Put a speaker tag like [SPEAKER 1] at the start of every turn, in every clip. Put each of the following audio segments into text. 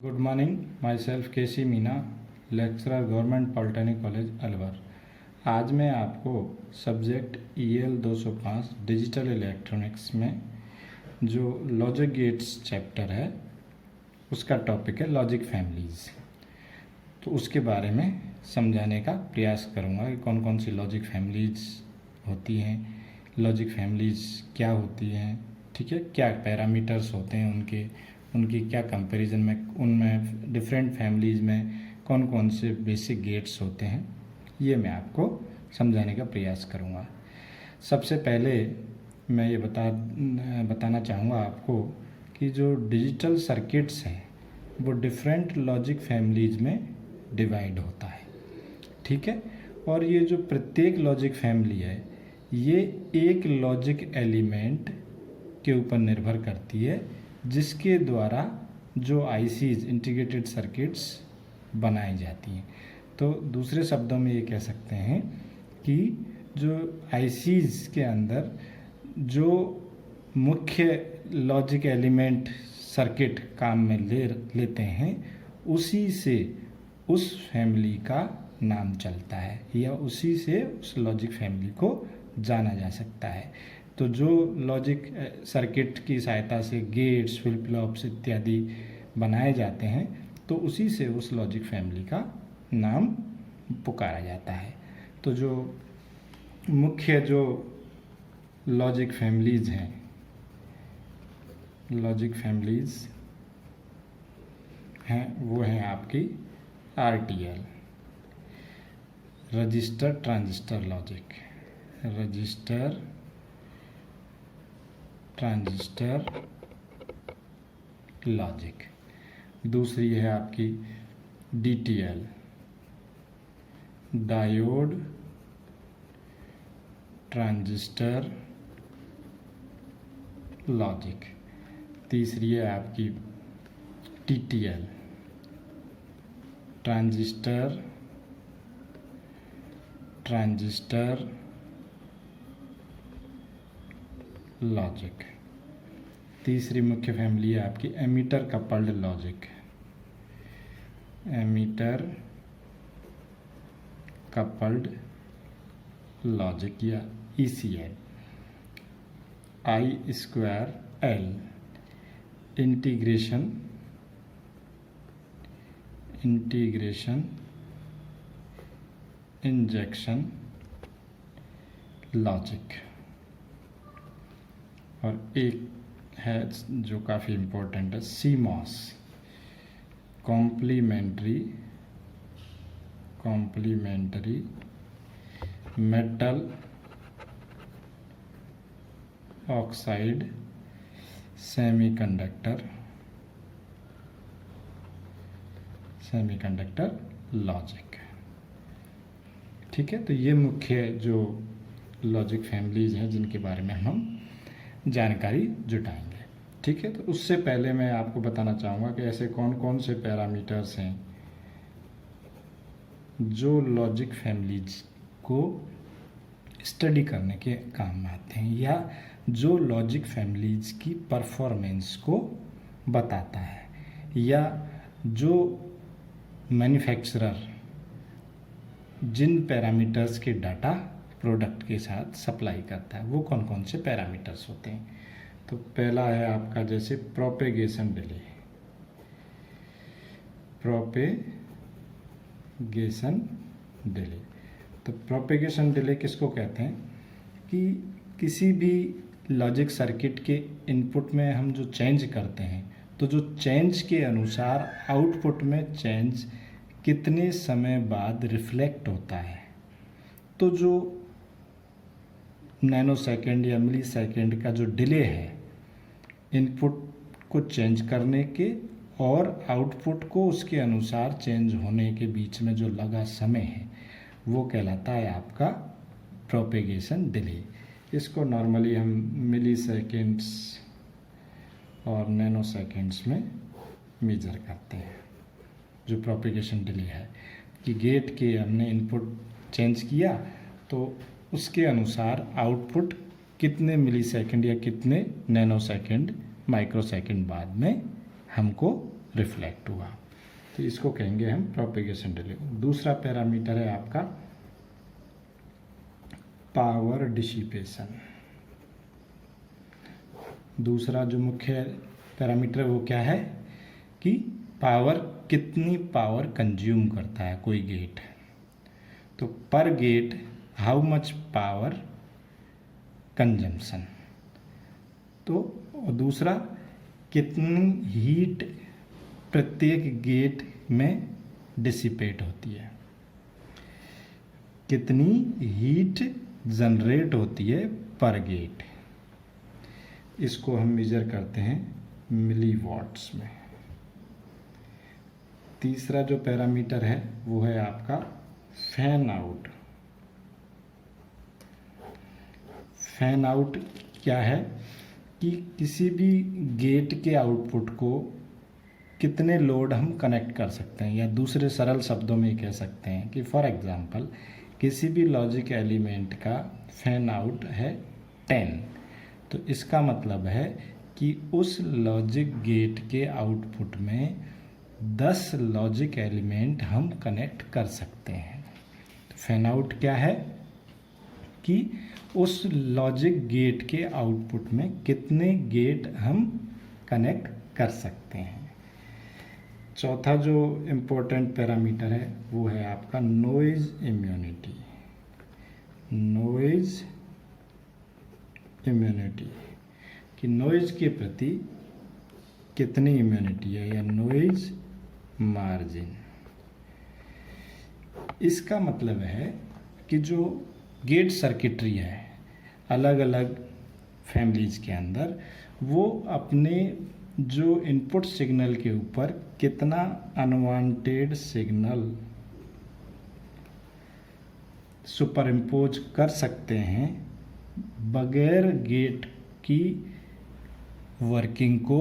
[SPEAKER 1] Good morning, myself K C Meena, lecturer government polytechnic college Alwar. आज मैं आपको सब्जेक्ट EL 205 डिजिटल इलेक्ट्रॉनिक्स में जो लॉजिक गेट्स चैप्टर है उसका टॉपिक है लॉजिक फैमिलीज़। तो उसके बारे में समझाने का प्रयास करूँगा कि कौन कौन सी लॉजिक फैमिलीज़ होती हैं, लॉजिक फैमिलीज़ क्या होती हैं, ठीक है, क्या पैरामीटर्स होते हैं उनकी क्या कंपैरिजन में, उनमें डिफरेंट फैमिलीज़ में कौन कौन से बेसिक गेट्स होते हैं, ये मैं आपको समझाने का प्रयास करूँगा। सबसे पहले मैं ये बताना चाहूँगा आपको कि जो डिजिटल सर्किट्स हैं वो डिफरेंट लॉजिक फैमिलीज़ में डिवाइड होता है, ठीक है। और ये जो प्रत्येक लॉजिक फैमिली है ये एक लॉजिक एलिमेंट के ऊपर निर्भर करती है जिसके द्वारा जो ICs इंटीग्रेटेड सर्किट्स बनाई जाती हैं। तो दूसरे शब्दों में ये कह सकते हैं कि जो ICs के अंदर जो मुख्य लॉजिक एलिमेंट सर्किट काम में लेते हैं उसी से उस फैमिली का नाम चलता है या उसी से उस लॉजिक फैमिली को जाना जा सकता है। तो जो लॉजिक सर्किट की सहायता से गेट्स, फ्लिप फ्लॉप्स इत्यादि बनाए जाते हैं तो उसी से उस लॉजिक फैमिली का नाम पुकारा जाता है। तो जो मुख्य जो लॉजिक फैमिलीज़ हैं, लॉजिक फैमिलीज़ हैं वो हैं आपकी RTL, register transistor logic, register transistor logic. दूसरी है आपकी DTL, डायोड ट्रांजिस्टर लॉजिक। तीसरी है आपकी TTL, ट्रांजिस्टर लॉजिक। तीसरी मुख्य फैमिली है आपकी emitter coupled logic, emitter coupled logic या ECL। I²L, integration injection logic. और एक है जो काफ़ी इम्पोर्टेंट है CMOS, complementary metal oxide semiconductor logic, ठीक है। तो ये मुख्य जो लॉजिक फैमिलीज़ हैं जिनके बारे में हम जानकारी जुटाएंगे, ठीक है। तो उससे पहले मैं आपको बताना चाहूँगा कि ऐसे कौन कौन से पैरामीटर्स हैं जो लॉजिक फैमिलीज को स्टडी करने के काम में आते हैं या जो लॉजिक फैमिलीज की परफॉर्मेंस को बताता है या जो मैन्युफैक्चरर जिन पैरामीटर्स के डाटा प्रोडक्ट के साथ सप्लाई करता है वो कौन कौन से पैरामीटर्स होते हैं। तो पहला है आपका जैसे प्रोपेगेशन डिले। तो प्रोपेगेशन डिले किसको कहते हैं कि किसी भी लॉजिक सर्किट के इनपुट में हम जो चेंज करते हैं तो जो चेंज के अनुसार आउटपुट में चेंज कितने समय बाद रिफ्लेक्ट होता है। तो जो नैनो सेकेंड या मिली सेकेंड का जो डिले है इनपुट को चेंज करने के और आउटपुट को उसके अनुसार चेंज होने के बीच में जो लगा समय है वो कहलाता है आपका प्रोपेगेशन डिले। इसको नॉर्मली हम मिली सेकेंड्स और नैनो सेकेंड्स में मेजर करते हैं। जो प्रोपेगेशन डिले है कि गेट के हमने इनपुट चेंज किया तो उसके अनुसार आउटपुट कितने मिली सेकेंड या कितने नैनो सेकेंड माइक्रो सेकेंड बाद में हमको रिफ्लेक्ट हुआ, तो इसको कहेंगे हम प्रोपेगेशन डिले। दूसरा पैरामीटर है आपका पावर डिसिपेशन। दूसरा जो मुख्य पैरामीटर है वो क्या है कि पावर, कितनी पावर कंज्यूम करता है कोई गेट, तो पर gate how much power consumption. तो दूसरा कितनी हीट प्रत्येक गेट में डिसिपेट होती है, कितनी हीट जनरेट होती है पर गेट, इसको हम मेजर करते हैं मिली वॉट्स में। तीसरा जो पैरामीटर है वो है आपका फैन आउट। फैन आउट क्या है कि किसी भी गेट के आउटपुट को कितने लोड हम कनेक्ट कर सकते हैं, या दूसरे सरल शब्दों में कह सकते हैं कि फॉर एग्जांपल किसी भी लॉजिक एलिमेंट का फैन आउट है 10, तो इसका मतलब है कि उस लॉजिक गेट के आउटपुट में 10 लॉजिक एलिमेंट हम कनेक्ट कर सकते हैं। तो फैन आउट क्या है कि उस लॉजिक गेट के आउटपुट में कितने गेट हम कनेक्ट कर सकते हैं। चौथा जो इम्पोर्टेंट पैरामीटर है वो है आपका नॉइज इम्यूनिटी। नॉइज इम्यूनिटी कि नॉइज के प्रति कितनी इम्यूनिटी है, या नॉइज मार्जिन। इसका मतलब है कि जो गेट सर्किटरी है अलग अलग फैमिलीज के अंदर, वो अपने जो इनपुट सिग्नल के ऊपर कितना अनवांटेड सिग्नल सुपर इम्पोज कर सकते हैं बगैर गेट की वर्किंग को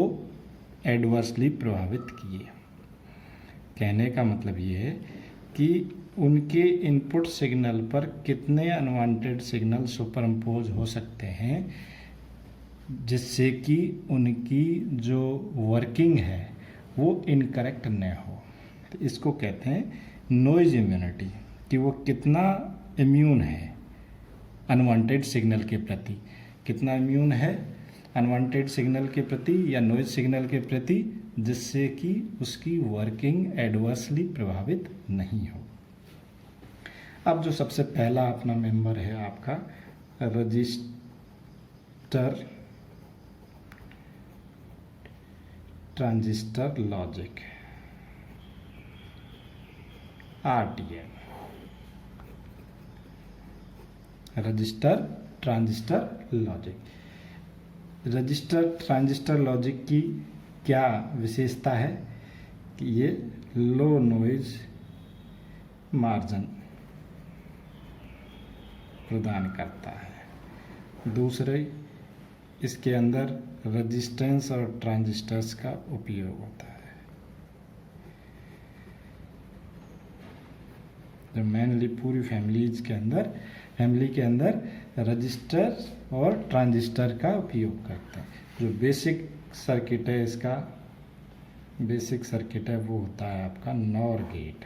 [SPEAKER 1] एडवर्सली प्रभावित किए। कहने का मतलब ये है कि उनके इनपुट सिग्नल पर कितने अनवांटेड सिग्नल सुपर इम्पोज हो सकते हैं जिससे कि उनकी जो वर्किंग है वो इनकरेक्ट न हो। तो इसको कहते हैं नॉइज इम्यूनिटी, कि वो कितना इम्यून है अनवांटेड सिग्नल के प्रति, कितना इम्यून है अनवांटेड सिग्नल के प्रति या नॉइज सिग्नल के प्रति, जिससे कि उसकी वर्किंग एडवर्सली प्रभावित नहीं हो। अब जो सबसे पहला अपना मेंबर है आपका register transistor logic, RTL, register transistor logic. Register transistor logic की क्या विशेषता है कि ये लो नॉइज मार्जिन प्रदान करता है। दूसरे, इसके अंदर रेजिस्टेंस और ट्रांजिस्टर्स का उपयोग होता है। जो मेनली पूरी फैमिली के अंदर रजिस्टर और ट्रांजिस्टर का उपयोग करते हैं। जो बेसिक सर्किट है, इसका बेसिक सर्किट है वो होता है आपका नॉर गेट।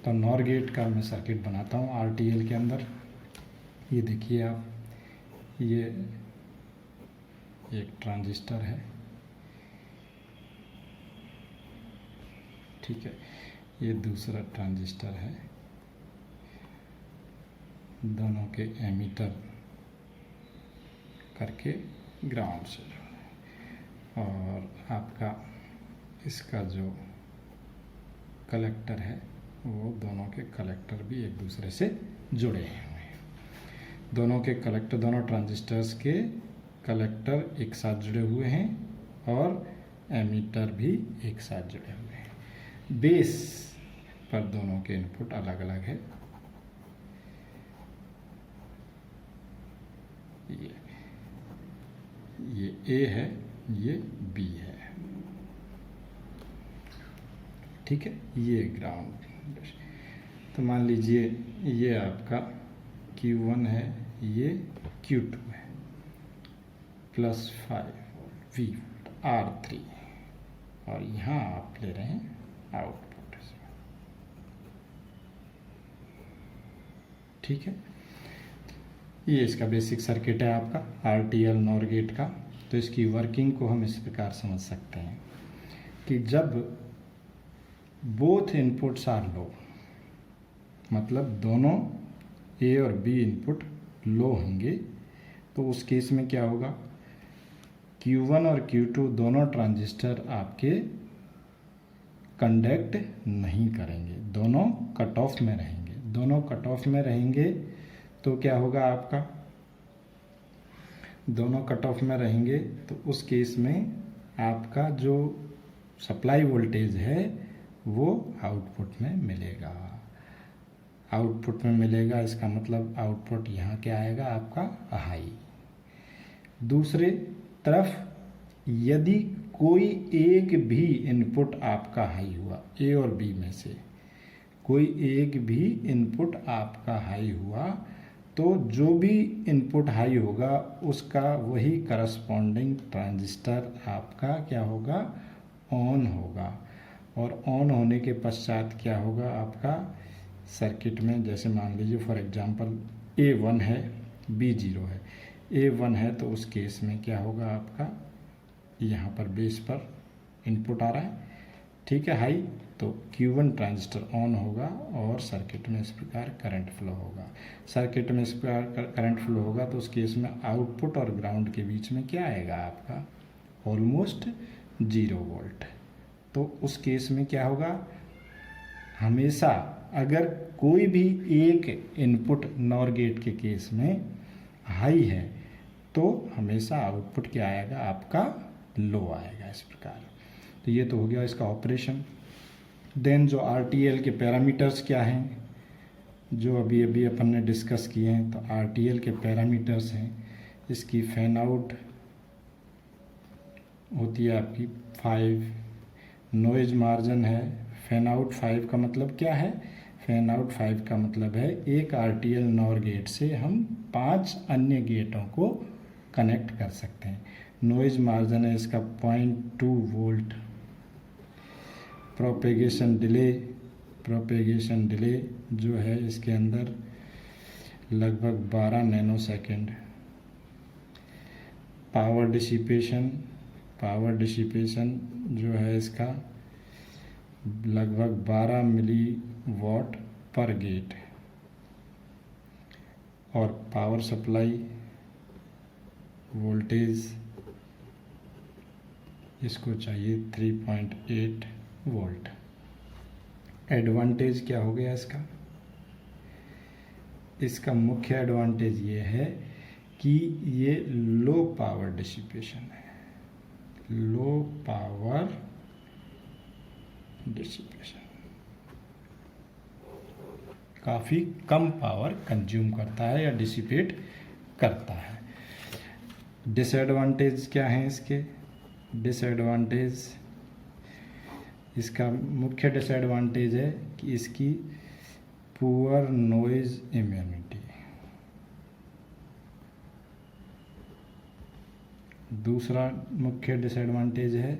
[SPEAKER 1] तो नॉर गेट का मैं सर्किट बनाता हूँ RTL के अंदर। ये देखिए आप, ये एक ट्रांजिस्टर है, ठीक है, ये दूसरा ट्रांजिस्टर है, दोनों के एमीटर करके ग्राउंड से जोड़े, और आपका इसका जो कलेक्टर है वो दोनों के कलेक्टर भी एक दूसरे से जुड़े हैं। दोनों के कलेक्टर, दोनों ट्रांजिस्टर्स के कलेक्टर एक साथ जुड़े हुए हैं और एमीटर भी एक साथ जुड़े हुए हैं। बेस पर दोनों के इनपुट अलग अलग है। ये A है, ये B है, ठीक है, ये ग्राउंड। तो मान लीजिए ये आपका Q1 है, ये Q2 है, +5 वोल्ट, V R3 और यहाँ आप ले रहे हैं आउटपुट। ठीक है, ये इसका बेसिक सर्किट है आपका RTL नॉर गेट का। तो इसकी वर्किंग को हम इस प्रकार समझ सकते हैं कि जब बोथ इनपुट्स आर लो, मतलब दोनों A और B इनपुट लो होंगे, तो उस केस में क्या होगा, Q1 और Q2 दोनों ट्रांजिस्टर आपके कंडक्ट नहीं करेंगे, दोनों कट ऑफ में रहेंगे। दोनों कट ऑफ में रहेंगे तो क्या होगा आपका, दोनों कट ऑफ में रहेंगे तो उस केस में आपका जो सप्लाई वोल्टेज है वो आउटपुट में मिलेगा। आउटपुट में मिलेगा, इसका मतलब आउटपुट यहाँ क्या आएगा आपका हाई। दूसरे तरफ यदि कोई एक भी इनपुट आपका हाई हुआ, A और B में से कोई एक भी इनपुट आपका हाई हुआ, तो जो भी इनपुट हाई होगा उसका वही करस्पॉन्डिंग ट्रांजिस्टर आपका क्या होगा, ऑन होगा। और ऑन होने के पश्चात क्या होगा आपका सर्किट में, जैसे मान लीजिए फॉर एग्जांपल A1 है B0 है, A1 है तो उस केस में क्या होगा आपका, यहाँ पर बेस पर इनपुट आ रहा है, ठीक है हाई, तो Q1 ट्रांजिस्टर ऑन होगा और सर्किट में इस प्रकार करंट फ्लो होगा। सर्किट में इस प्रकार करंट फ्लो होगा तो उस केस में आउटपुट और ग्राउंड के बीच में क्या आएगा आपका, ऑलमोस्ट 0 वोल्ट। तो उस केस में क्या होगा, हमेशा अगर कोई भी एक इनपुट नॉर गेट के केस में हाई है तो हमेशा आउटपुट क्या आएगा आपका, लो आएगा इस प्रकार। तो ये तो हो गया इसका ऑपरेशन। देन जो RTL के पैरामीटर्स क्या हैं, जो अभी अभी अपन ने डिस्कस किए हैं, तो RTL के पैरामीटर्स हैं, इसकी फैन आउट होती है आपकी 5, नॉइज मार्जिन है फैन आउट 5 का मतलब क्या है, फैन आउट 5 का मतलब है एक RTL नॉर गेट से हम 5 अन्य गेटों को कनेक्ट कर सकते हैं। नॉइज मार्जिन है इसका 0.2 वोल्ट। प्रोपेगेशन डिले जो है इसके अंदर लगभग 12 नैनो सेकेंड। पावर डिसिपेशन जो है इसका लगभग 12 मिली वॉट पर गेट। और पावर सप्लाई वोल्टेज इसको चाहिए 3.8 वोल्ट। एडवांटेज क्या हो गया इसका, इसका मुख्य एडवांटेज ये है कि ये लो पावर डिसिपेशन है, लो पावर डिसिपेशन, काफ़ी कम पावर कंज्यूम करता है या डिसिपेट करता है। डिसएडवांटेज क्या है इसके, डिसएडवांटेज इसका मुख्य डिसएडवांटेज है कि इसकी पुअर नॉइज इम्यूनिटी। दूसरा मुख्य डिसएडवांटेज है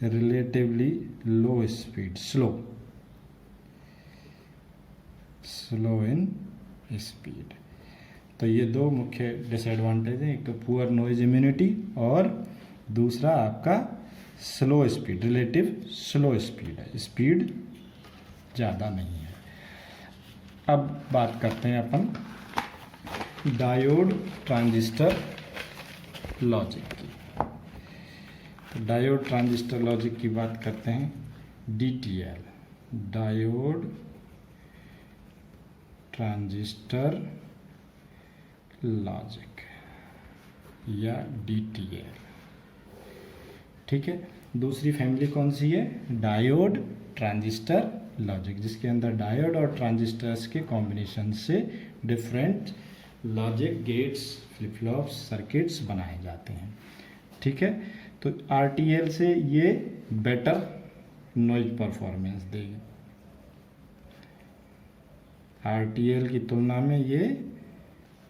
[SPEAKER 1] relatively low speed, slow in speed. तो ये दो मुख्य डिसएडवांटेज हैं, एक तो पुअर नॉइज इम्यूनिटी और दूसरा आपका slow speed, relative slow speed है, स्पीड ज़्यादा नहीं है। अब बात करते हैं अपन डायोड ट्रांजिस्टर लॉजिक की। तो डायोड ट्रांजिस्टर लॉजिक की बात करते हैं, DTL, डायोड ट्रांजिस्टर लॉजिक या DTL, ठीक है। दूसरी फैमिली कौन सी है, डायोड ट्रांजिस्टर लॉजिक, जिसके अंदर डायोड और ट्रांजिस्टर्स के कॉम्बिनेशन से different logic gates, flip flops, circuits बनाए जाते हैं, ठीक है। तो RTL से ये बेटर नॉइज परफॉर्मेंस देगी, RTL की तुलना में ये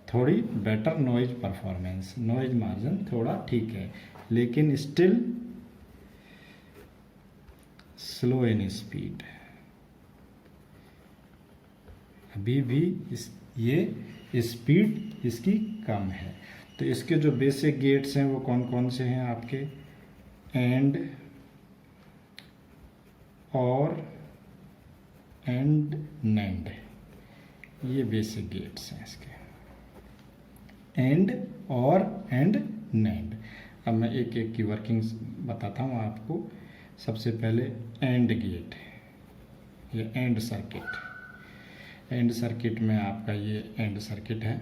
[SPEAKER 1] थोड़ी better noise performance, noise margin थोड़ा ठीक है। लेकिन स्टिल स्लो इन स्पीड, अभी भी ये स्पीड इसकी कम है। तो इसके जो बेसिक गेट्स हैं वो कौन कौन से हैं आपके, एंड, और, एंड, नैंड, ये बेसिक गेट्स हैं इसके, एंड, और, एंड, नैंड। अब मैं एक एक की वर्किंग बताता हूँ आपको। सबसे पहले एंड गेट, ये एंड सर्किट। एंड सर्किट में आपका ये एंड सर्किट है,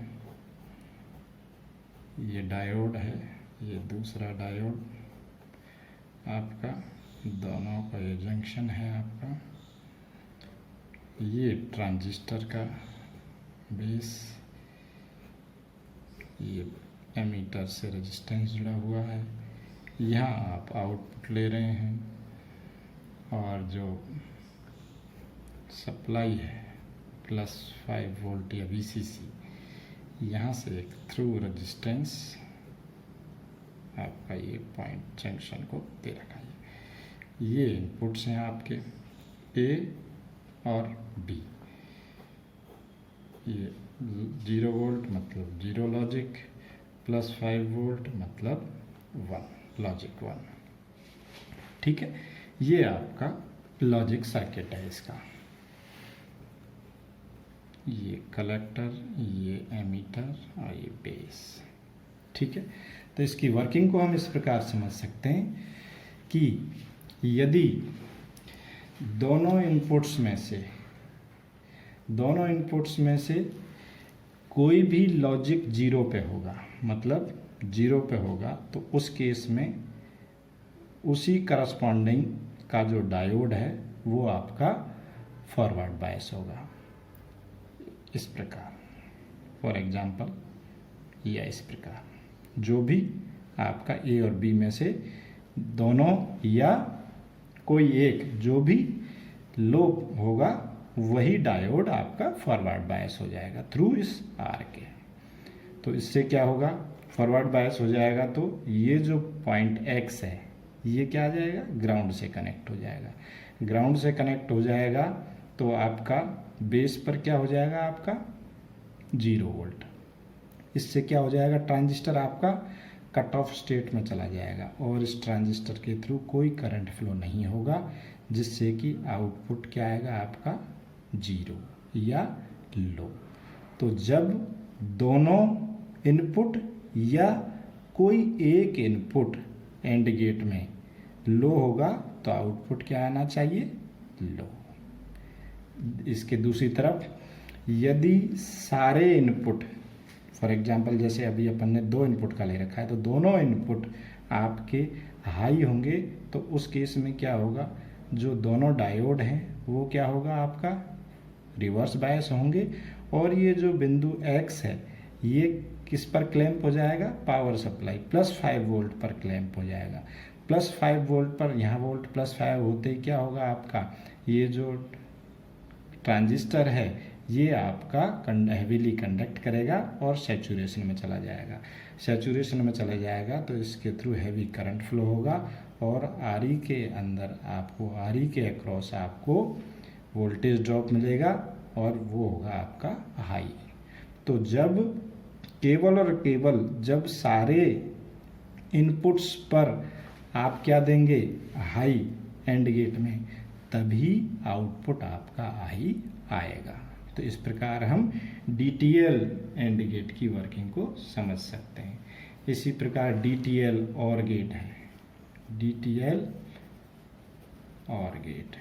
[SPEAKER 1] ये डायोड है, ये दूसरा डायोड आपका, दोनों का ये जंक्शन है आपका, ये ट्रांजिस्टर का बेस, ये एमीटर से रेजिस्टेंस जुड़ा हुआ है, यहाँ आप आउटपुट ले रहे हैं, और जो सप्लाई है +5 वोल्ट या VCC, यहाँ से एक थ्रू रेजिस्टेंस आपका ये पॉइंट जंक्शन को दे रखा है। ये इनपुट्स हैं आपके A और B। ये 0 वोल्ट मतलब 0 लॉजिक, +5 वोल्ट मतलब 1 लॉजिक 1। ठीक है, ये आपका लॉजिक सर्किट है इसका। ये कलेक्टर, ये एमीटर और ये बेस। ठीक है, तो इसकी वर्किंग को हम इस प्रकार समझ सकते हैं कि यदि दोनों इनपुट्स में से कोई भी लॉजिक 0 पे होगा, मतलब 0 पे होगा, तो उस केस में उसी करस्पॉन्डिंग का जो डायोड है वो आपका फॉरवर्ड बायस होगा, इस प्रकार। फॉर एग्जांपल, या इस प्रकार, जो भी आपका A और B में से दोनों या कोई एक जो भी लो होगा वही डायोड आपका फॉरवर्ड बायस हो जाएगा थ्रू इस R के। तो इससे क्या होगा, फॉरवर्ड बायस हो जाएगा तो ये जो पॉइंट X है ये क्या आ जाएगा, ग्राउंड से कनेक्ट हो जाएगा। ग्राउंड से कनेक्ट हो जाएगा तो आपका बेस पर क्या हो जाएगा, आपका 0 वोल्ट। इससे क्या हो जाएगा, ट्रांजिस्टर आपका कट ऑफ स्टेट में चला जाएगा और इस ट्रांजिस्टर के थ्रू कोई करंट फ्लो नहीं होगा, जिससे कि आउटपुट क्या आएगा आपका 0 या लो। तो जब दोनों इनपुट या कोई एक इनपुट एंड गेट में लो होगा तो आउटपुट क्या आना चाहिए, लो। इसके दूसरी तरफ यदि सारे इनपुट, फॉर एग्जांपल जैसे अभी अपन ने 2 इनपुट का ले रखा है, तो दोनों इनपुट आपके हाई होंगे तो उस केस में क्या होगा, जो दोनों डायोड हैं वो क्या होगा, आपका रिवर्स बायस होंगे, और ये जो बिंदु X है ये किस पर क्लैंप हो जाएगा, पावर सप्लाई +5 वोल्ट पर क्लैंप हो जाएगा। +5 वोल्ट पर, यहाँ वोल्ट +5 होते ही क्या होगा, आपका ये जो ट्रांजिस्टर है ये आपका हैवीली कंडक्ट करेगा और सैचुरेशन में चला जाएगा। सैचुरेशन में चला जाएगा तो इसके थ्रू हैवी करंट फ्लो होगा और RE के अंदर आपको, RE के अक्रॉस आपको वोल्टेज ड्रॉप मिलेगा और वो होगा आपका हाई। तो जब केवल और केवल जब सारे इनपुट्स पर आप क्या देंगे, हाई एंड गेट में, तभी आउटपुट आपका हाई आएगा। तो इस प्रकार हम DTL एंड गेट की वर्किंग को समझ सकते हैं। इसी प्रकार DTL और गेट है, DTL और गेट,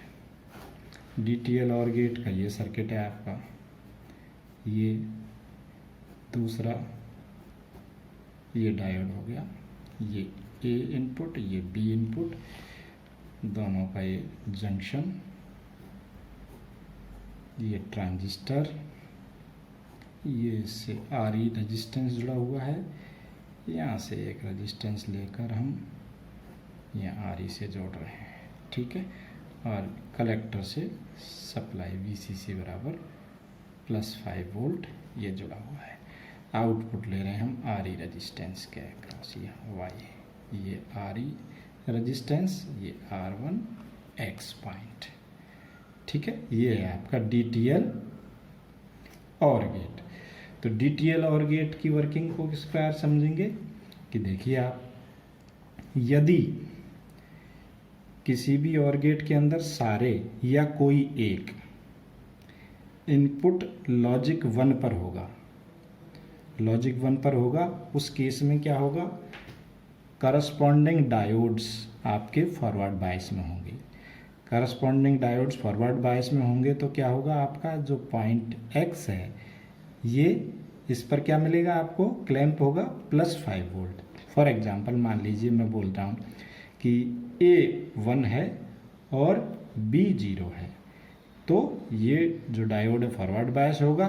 [SPEAKER 1] DTL और गेट का ये सर्किट है आपका। ये दूसरा ये डायोड हो गया, ये A इनपुट, ये B इनपुट, दोनों का ये जंक्शन, ये ट्रांजिस्टर, ये इससे RE रेजिस्टेंस जुड़ा हुआ है, यहाँ से एक रेजिस्टेंस लेकर हम यहाँ RE से जोड़ रहे हैं। ठीक है, और कलेक्टर से सप्लाई VCC बराबर +5 वोल्ट ये जुड़ा हुआ है। आउटपुट ले रहे हैं हम RE रेजिस्टेंस के अक्रॉस, यहाँ Y। ये RE रेजिस्टेंस, ये R1 X पॉइंट। ठीक है, ये है आपका DTL और गेट। तो DTL और गेट की वर्किंग को किस प्रकार समझेंगे कि देखिए आप, यदि किसी भी OR गेट के अंदर सारे या कोई एक इनपुट लॉजिक 1 पर होगा, लॉजिक 1 पर होगा, उस केस में क्या होगा, करस्पॉन्डिंग डायोड्स आपके फॉरवर्ड बायस में होंगे। करस्पॉन्डिंग डायोड्स फॉरवर्ड बायस में होंगे तो क्या होगा, आपका जो पॉइंट X है ये, इस पर क्या मिलेगा आपको, क्लैंप होगा +5 वोल्ट। फॉर एग्जांपल मान लीजिए मैं बोल रहा हूँ कि A 1 है और B 0 है, तो ये जो डायोड है फॉरवर्ड बायस होगा,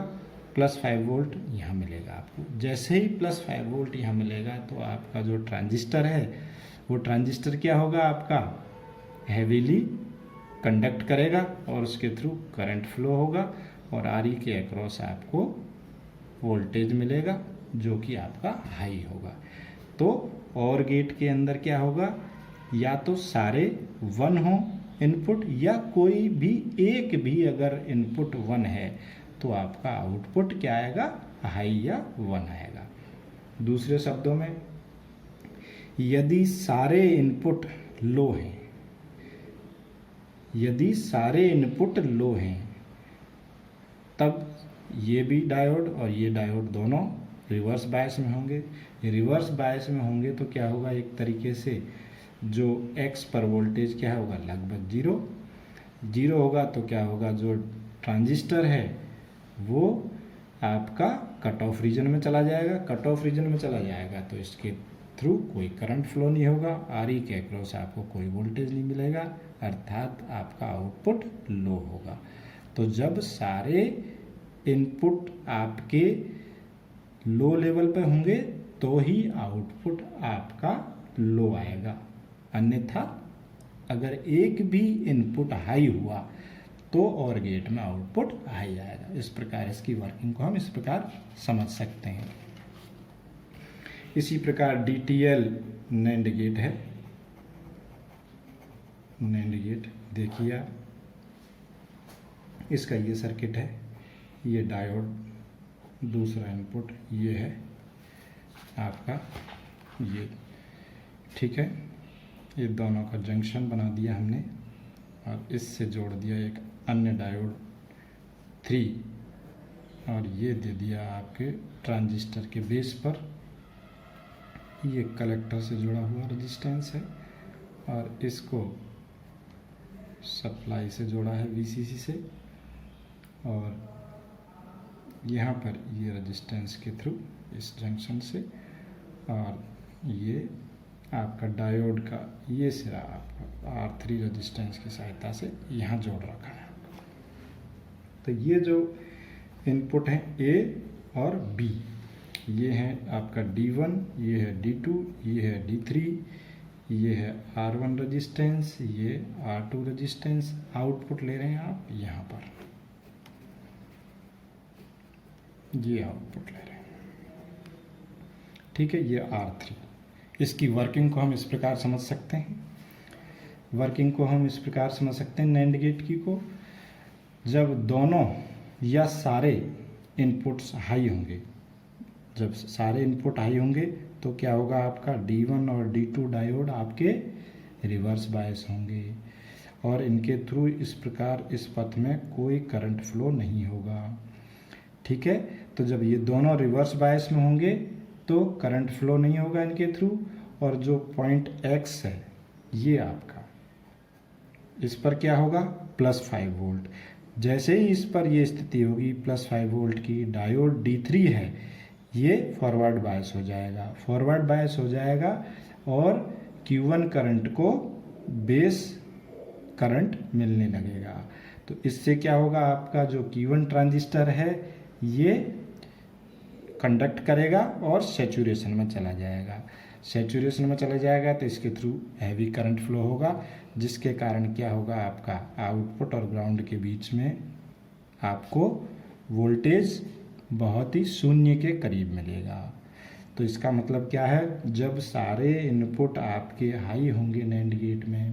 [SPEAKER 1] +5 वोल्ट यहाँ मिलेगा आपको। जैसे ही +5 वोल्ट यहाँ मिलेगा तो आपका जो ट्रांजिस्टर है वो ट्रांजिस्टर क्या होगा, आपका हैवीली कंडक्ट करेगा और उसके थ्रू करंट फ्लो होगा और RE के अक्रॉस आपको वोल्टेज मिलेगा जो कि आपका हाई होगा। तो OR गेट के अंदर क्या होगा, या तो सारे 1 हो इनपुट, या कोई भी एक भी अगर इनपुट 1 है तो आपका आउटपुट क्या आएगा, हाई या 1 आएगा। दूसरे शब्दों में, यदि सारे इनपुट लो हैं, यदि सारे इनपुट लो हैं, तब ये भी डायोड और ये डायोड दोनों रिवर्स बायस में होंगे। ये रिवर्स बायस में होंगे तो क्या होगा, एक तरीके से जो X पर वोल्टेज क्या होगा, लगभग 0 होगा। तो क्या होगा, जो ट्रांजिस्टर है वो आपका कट ऑफ रीजन में चला जाएगा। कट ऑफ रीजन में चला जाएगा तो इसके थ्रू कोई करंट फ्लो नहीं होगा, RE के अक्रॉस आपको कोई वोल्टेज नहीं मिलेगा, अर्थात आपका आउटपुट लो होगा। तो जब सारे इनपुट आपके लो लेवल पे होंगे तो ही आउटपुट आपका लो आएगा, अन्यथा अगर एक भी इनपुट हाई हुआ तो OR गेट में आउटपुट हाई आएगा। इस प्रकार इसकी वर्किंग को हम इस प्रकार समझ सकते हैं। इसी प्रकार DTL NAND गेट है। NAND गेट देखिए आप, इसका ये सर्किट है, ये डायोड, दूसरा इनपुट ये है आपका ये, ठीक है। ये दोनों का जंक्शन बना दिया हमने और इससे जोड़ दिया एक अन्य डायोड 3 और ये दे दिया आपके ट्रांजिस्टर के बेस पर। ये कलेक्टर से जुड़ा हुआ रेजिस्टेंस है और इसको सप्लाई से जोड़ा है VCC से, और यहाँ पर ये रेजिस्टेंस के थ्रू इस जंक्शन से, और ये आपका डायोड का ये सिरा आपका R3 रेजिस्टेंस की सहायता से यहाँ जोड़ रखा है। तो ये जो इनपुट हैं A और B, ये है आपका D1, ये है D2, ये है D3, ये है R1 रेजिस्टेंस, ये R2 रेजिस्टेंस। आउटपुट ले रहे हैं आप यहाँ पर, ये आउटपुट ले रहे हैं, ठीक है। ये R3। इसकी वर्किंग को हम इस प्रकार समझ सकते हैं, वर्किंग को हम इस प्रकार समझ सकते हैं NAND गेट की को, जब दोनों या सारे इनपुट्स हाई होंगे, जब सारे इनपुट हाई होंगे तो क्या होगा, आपका D1 और D2 डायोड आपके रिवर्स बायस होंगे और इनके थ्रू इस प्रकार इस पथ में कोई करंट फ्लो नहीं होगा, ठीक है। तो जब ये दोनों रिवर्स बायस में होंगे तो करंट फ्लो नहीं होगा इनके थ्रू, और जो पॉइंट X है ये आपका, इस पर क्या होगा, +5 वोल्ट। जैसे ही इस पर ये स्थिति होगी +5 वोल्ट की, डायोड D3 है ये फॉरवर्ड बायस हो जाएगा, फॉरवर्ड बायस हो जाएगा और Q1 करंट को बेस करंट मिलने लगेगा। तो इससे क्या होगा, आपका जो Q1 ट्रांजिस्टर है ये कंडक्ट करेगा और सैचुरेशन में चला जाएगा। सैचुरेशन में चला जाएगा तो इसके थ्रू हैवी करंट फ्लो होगा, जिसके कारण क्या होगा, आपका आउटपुट और ग्राउंड के बीच में आपको वोल्टेज बहुत ही शून्य के करीब मिलेगा। तो इसका मतलब क्या है, जब सारे इनपुट आपके हाई होंगे नैंड गेट में,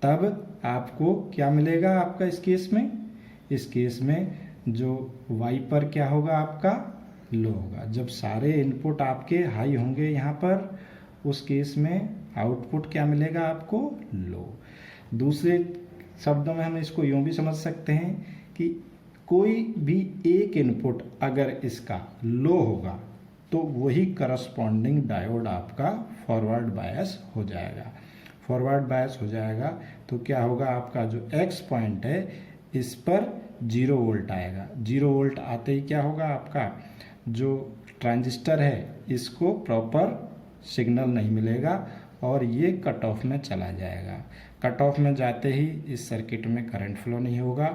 [SPEAKER 1] तब आपको क्या मिलेगा आपका इस केस में, इस केस में जो वाइपर क्या होगा आपका लो होगा। जब सारे इनपुट आपके हाई होंगे यहाँ पर, उस केस में आउटपुट क्या मिलेगा आपको, लो। दूसरे शब्दों में हम इसको यूँ भी समझ सकते हैं कि कोई भी एक इनपुट अगर इसका लो होगा तो वही करस्पॉन्डिंग डायोड आपका फॉरवर्ड बायस हो जाएगा। फॉरवर्ड बायस हो जाएगा तो क्या होगा, आपका जो एक्स पॉइंट है इस पर 0 वोल्ट आएगा। 0 वोल्ट आते ही क्या होगा, आपका जो ट्रांजिस्टर है इसको प्रॉपर सिग्नल नहीं मिलेगा और ये कट ऑफ में चला जाएगा। कट ऑफ में जाते ही इस सर्किट में करंट फ्लो नहीं होगा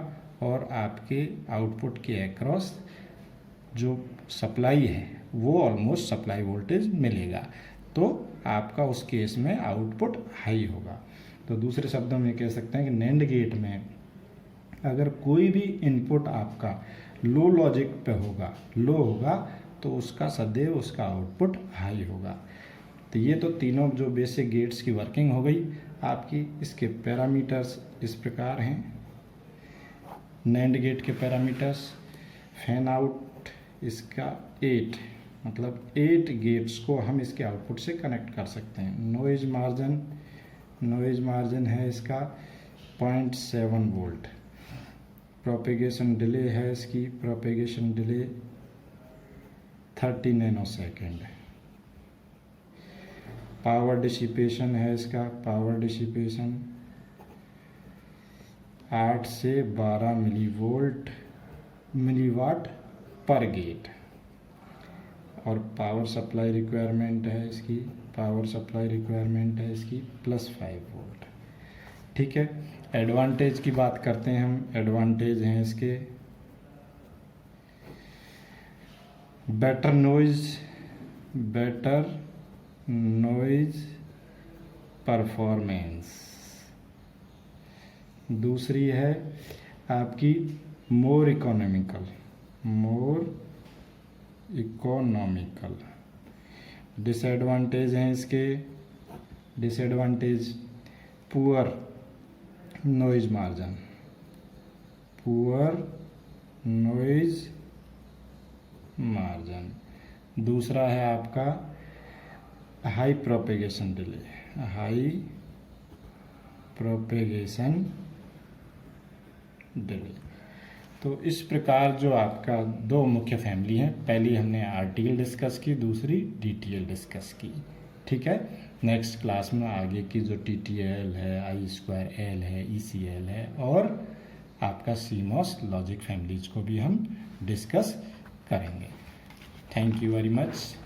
[SPEAKER 1] और आपके आउटपुट के अक्रॉस जो सप्लाई है वो ऑलमोस्ट सप्लाई वोल्टेज मिलेगा, तो आपका उस केस में आउटपुट हाई होगा। तो दूसरे शब्दों में कह सकते हैं कि नैंड गेट में अगर कोई भी इनपुट आपका लो लॉजिक पे होगा, लो होगा, तो उसका सदैव उसका आउटपुट हाई होगा। तो ये तो तीनों जो बेसिक गेट्स की वर्किंग हो गई आपकी। इसके पैरामीटर्स इस प्रकार हैं। नैंड गेट के पैरामीटर्स, फैन आउट इसका 8, मतलब 8 गेट्स को हम इसके आउटपुट से कनेक्ट कर सकते हैं। नॉइज मार्जिन है इसका 0.7 वोल्ट। प्रोपेगेशन डिले है इसकी, propagation delay 30 nanosecond. Power dissipation है इसका, पावर डिसिपेशन 8 से 12 मिलीवाट पर गेट। और पावर सप्लाई रिक्वायरमेंट है इसकी, +5 वोल्ट। ठीक है, एडवांटेज की बात करते हैं हम। एडवांटेज हैं इसके बेटर नॉइज परफॉर्मेंस। दूसरी है आपकी मोर इकोनॉमिकल। डिसएडवांटेज हैं इसके, पुअर नॉइज मार्जिन। दूसरा है आपका हाई प्रोपेगेशन डिले। तो इस प्रकार जो आपका 2 मुख्य फैमिली हैं, पहली हमने RTL डिस्कस की, दूसरी DTL डिस्कस की। ठीक है, नेक्स्ट क्लास में आगे की जो TTL है, I2L है, ECL है और आपका CMOS लॉजिक फैमिलीज को भी हम डिस्कस करेंगे। Thank you very much.